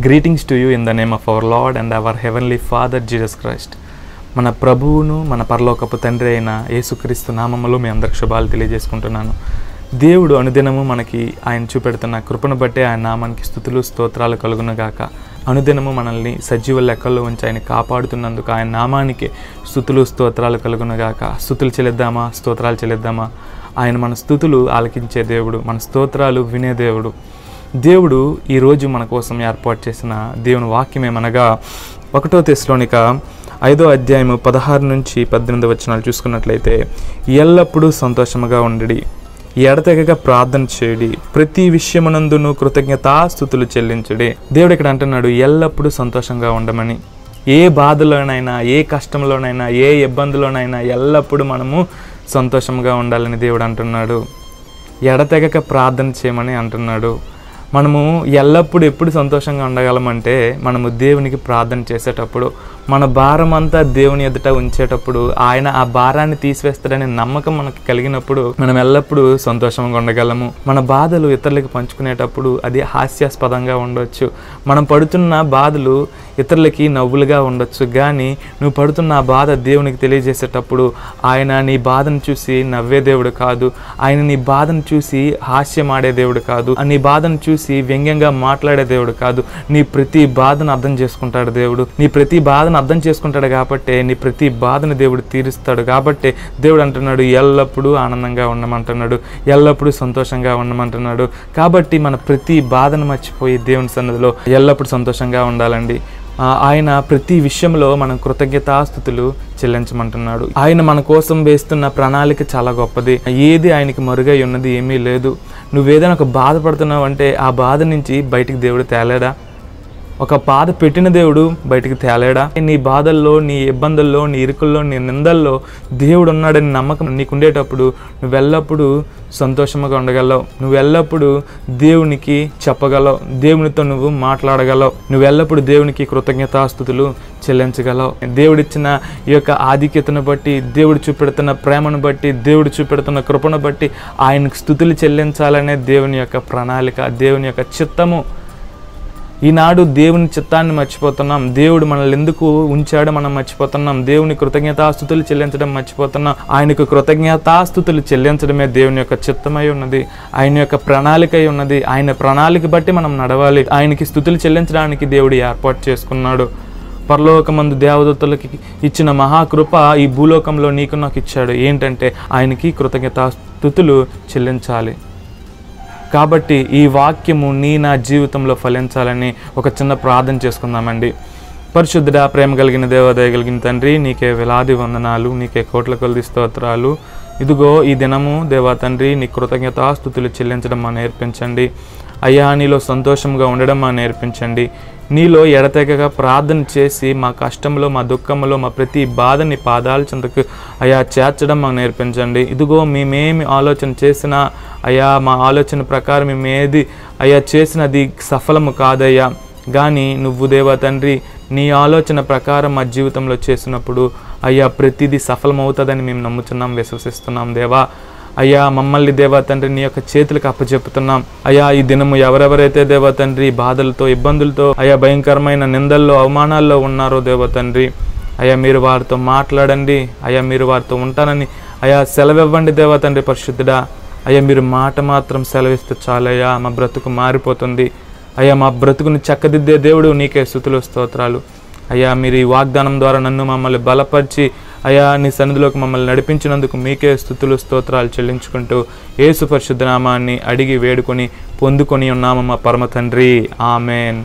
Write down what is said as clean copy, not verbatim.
Greetings to you in the name of our Lord and our Heavenly Father Jesus Christ. మన ప్రభువును మన పరలోకపు తండ్రి అయిన యేసుక్రీస్తు నామములో మీ అందరికి శుభాలు తెలియజేసుకుంటున్నాను. దేవుడు అనుదినము మనకి ఆయన చూపెడుతున్న కృపను బట్టి ఆయన నామానికి స్తుతులు స్తోత్రాలు కలుగునుగాక. అనుదినము మనల్ని సజీవ లెక్కల్లో ఉంచి ఆయన కాపాడుతున్నందుకు ఆయన నామానికి స్తుతులు స్తోత్రాలు కలుగునుగాక. స్తుతులు చెల్లిద్దామా, స్తోత్రాలు చెల్లిద్దామా? ఆయన మన స్తుతులు ఆలకించే దేవుడు, మన స్తోత్రాలు వినే దేవుడు. దేవుడు ఈరోజు మన కోసం ఏర్పాటు చేసిన దేవుని వాక్యమేమనగా 1 తెస్సలోనిక 5వ అధ్యాయము 16 నుంచి 18 వచనాలు చూసుకున్నట్లయితే, ఎల్లప్పుడూ సంతోషముగా ఉండి ఎడతెగక ప్రార్థన చేయడి, ప్రతి విషయమునందును కృతజ్ఞతాస్తుతులు చెల్లించుడి. దేవుడు ఇక్కడ అంటున్నాడు ఎల్లప్పుడూ సంతోషంగా ఉండమని. ఏ బాధలోనైనా, ఏ కష్టంలోనైనా, ఏ ఇబ్బందిలోనైనా ఎల్లప్పుడూ మనము సంతోషంగా ఉండాలని దేవుడు అంటున్నాడు. ఎడతెగక ప్రార్థన చేయమని అంటున్నాడు. మనము ఎల్లప్పుడూ ఎప్పుడు సంతోషంగా ఉండగలమంటే మనము దేవునికి ప్రార్థన చేసేటప్పుడు, మన భారం అంతా దేవుని ఎదుట ఉంచేటప్పుడు, ఆయన ఆ భారాన్ని తీసివేస్తాడనే నమ్మకం మనకు కలిగినప్పుడు మనం ఎల్లప్పుడూ సంతోషంగా ఉండగలము. మన బాధలు ఇతరులకు పంచుకునేటప్పుడు అది హాస్యాస్పదంగా ఉండొచ్చు, మనం పడుతున్న బాధలు ఇతరులకి నవ్వులుగా ఉండొచ్చు, కానీ నువ్వు పడుతున్న ఆ బాధ దేవునికి తెలియజేసేటప్పుడు ఆయన నీ బాధను చూసి నవ్వే దేవుడు కాదు, ఆయన నీ బాధను చూసి హాస్యమాడే దేవుడు కాదు, నీ బాధను చూసి వ్యంగ్యంగా మాట్లాడే దేవుడు కాదు. నీ ప్రతి బాధను అర్థం చేసుకుంటాడు దేవుడు. నీ ప్రతి బాధను అర్థం చేసుకుంటాడు కాబట్టి నీ ప్రతి బాధను దేవుడు తీరుస్తాడు. కాబట్టి దేవుడు అంటున్నాడు ఎల్లప్పుడూ ఆనందంగా ఉండమంటున్నాడు, ఎల్లప్పుడూ సంతోషంగా ఉండమంటున్నాడు. కాబట్టి మన ప్రతి బాధను మర్చిపోయి దేవుని సన్నిధిలో ఎల్లప్పుడూ సంతోషంగా ఉండాలండి. ఆయన ప్రతి విషయంలో మనం కృతజ్ఞతాస్తుతులు చెల్లించమంటున్నాడు. ఆయన మన కోసం వేస్తున్న ప్రణాళిక చాలా గొప్పది. ఏది ఆయనకి మరుగై ఉన్నది ఏమీ లేదు. నువ్వేదైనా ఒక బాధపడుతున్నావు అంటే ఆ బాధ నుంచి బయటికి దేవుడు తేలేడా? ఒక బాధ పెట్టిన దేవుడు బయటికి తేలేడా? నీ బాధల్లో, నీ ఇబ్బందుల్లో, నీ ఇరుకుల్లో, నీ నిందల్లో దేవుడు ఉన్నాడని నమ్మకం నీకుండేటప్పుడు నువ్వెల్లప్పుడూ సంతోషంగా ఉండగలవు. నువ్వెల్లప్పుడూ దేవునికి చెప్పగలవు, దేవునితో నువ్వు మాట్లాడగలవు, నువ్వెల్లప్పుడూ దేవునికి కృతజ్ఞతాస్తుతులు చెల్లించగలవు. దేవుడిచ్చిన ఈ యొక్క ఆధిక్యతను బట్టి, దేవుడు చూపెడుతున్న ప్రేమను బట్టి, దేవుడు చూపెడుతున్న కృపను బట్టి ఆయనకు స్తుతులు చెల్లించాలనే దేవుని యొక్క ప్రణాళిక, దేవుని యొక్క చిత్తము. ఈనాడు దేవుని చిత్తాన్ని మర్చిపోతున్నాం. దేవుడు మనల్ని ఎందుకు ఉంచాడో మనం మర్చిపోతున్నాం. దేవుని కృతజ్ఞతాస్తుతులు చెల్లించడం మర్చిపోతున్నాం. ఆయనకు కృతజ్ఞతాస్తుతులు చెల్లించడమే దేవుని యొక్క చిత్తమై ఉన్నది, ఆయన యొక్క ప్రణాళిక అయి ఉన్నది. ఆయన ప్రణాళిక బట్టి మనం నడవాలి. ఆయనకి స్తుతులు చెల్లించడానికి దేవుడు ఏర్పాటు చేసుకున్నాడు. పరలోకమందు దేవదూతలకి ఇచ్చిన మహాకృప ఈ భూలోకంలో నీకు నాకు ఇచ్చాడు. ఏంటంటే ఆయనకి కృతజ్ఞతాస్తుతులు చెల్లించాలి. కాబట్టి ఈ వాక్యము నా జీవితంలో ఫలించాలని ఒక చిన్న ప్రార్థన చేసుకుందామండి. పరిశుద్ధుడా, ప్రేమ కలిగిన దేవ, దయ కలిగిన తండ్రి, నీకే వేలాది వందనాలు, నీకే కోట్ల కొలది స్తోత్రాలు. ఇదిగో ఈ దినము దేవా తండ్రి, నీ కృతజ్ఞతాస్తుతులు చెల్లించడం మా నేర్పించండి అయ్యా. నీలో సంతోషంగా ఉండడం మా నేర్పించండి. నీలో ఎడతెగక ప్రార్థన చేసి మా కష్టంలో, మా దుఃఖంలో, మా ప్రతి బాధని పాదాల చెంతకు అయ్యా చేర్చడం మాకు నేర్పించండి. ఇదిగో మేమేమి ఆలోచన చేసినా అయ్యా, మా ఆలోచన ప్రకారం మేమేది అయ్యా చేసినది సఫలము కాదయ్యా, కానీ నువ్వు దేవా తండ్రి నీ ఆలోచన ప్రకారం మా జీవితంలో చేసినప్పుడు అయ్యా ప్రతిదీ సఫలమవుతుందని మేము నమ్ముతున్నాం, విశ్వసిస్తున్నాం దేవా. అయ్యా మమ్మల్ని దేవా తండ్రి నీ యొక్క చేతులకు అప్పచెప్పుతున్నాం అయ్యా. ఈ దినము ఎవరెవరైతే దేవా తండ్రి బాధలతో, ఇబ్బందులతో, అయ్యా భయంకరమైన నిందల్లో, అవమానాల్లో ఉన్నారో దేవా తండ్రి అయ్యా మీరు వారితో మాట్లాడండి అయ్యా. మీరు వారితో ఉంటానని అయ్యా సెలవివ్వండి దేవా తండ్రి పరిశుద్ధుడా. అయ్యా మీరు మాట మాత్రం సెలవిస్తే చాలయ్యా, మా బ్రతుకు మారిపోతుంది అయ్యా. మా బ్రతుకుని చక్కదిద్దే దేవుడు నీకే స్తుతులు స్తోత్రాలు అయ్యా. మీరు ఈ వాగ్దానం ద్వారా నన్ను మమ్మల్ని బలపరిచి అయ్యా నీ సన్నిధిలోకి మమ్మల్ని నడిపించినందుకు మీకే స్తుతులు స్తోత్రాలు చెల్లించుకుంటూ యేసు పరిశుద్ధ నామాన్ని అడిగి వేడుకొని పొందుకొని ఉన్నాము మా పరమ తండ్రి. ఆమెన్.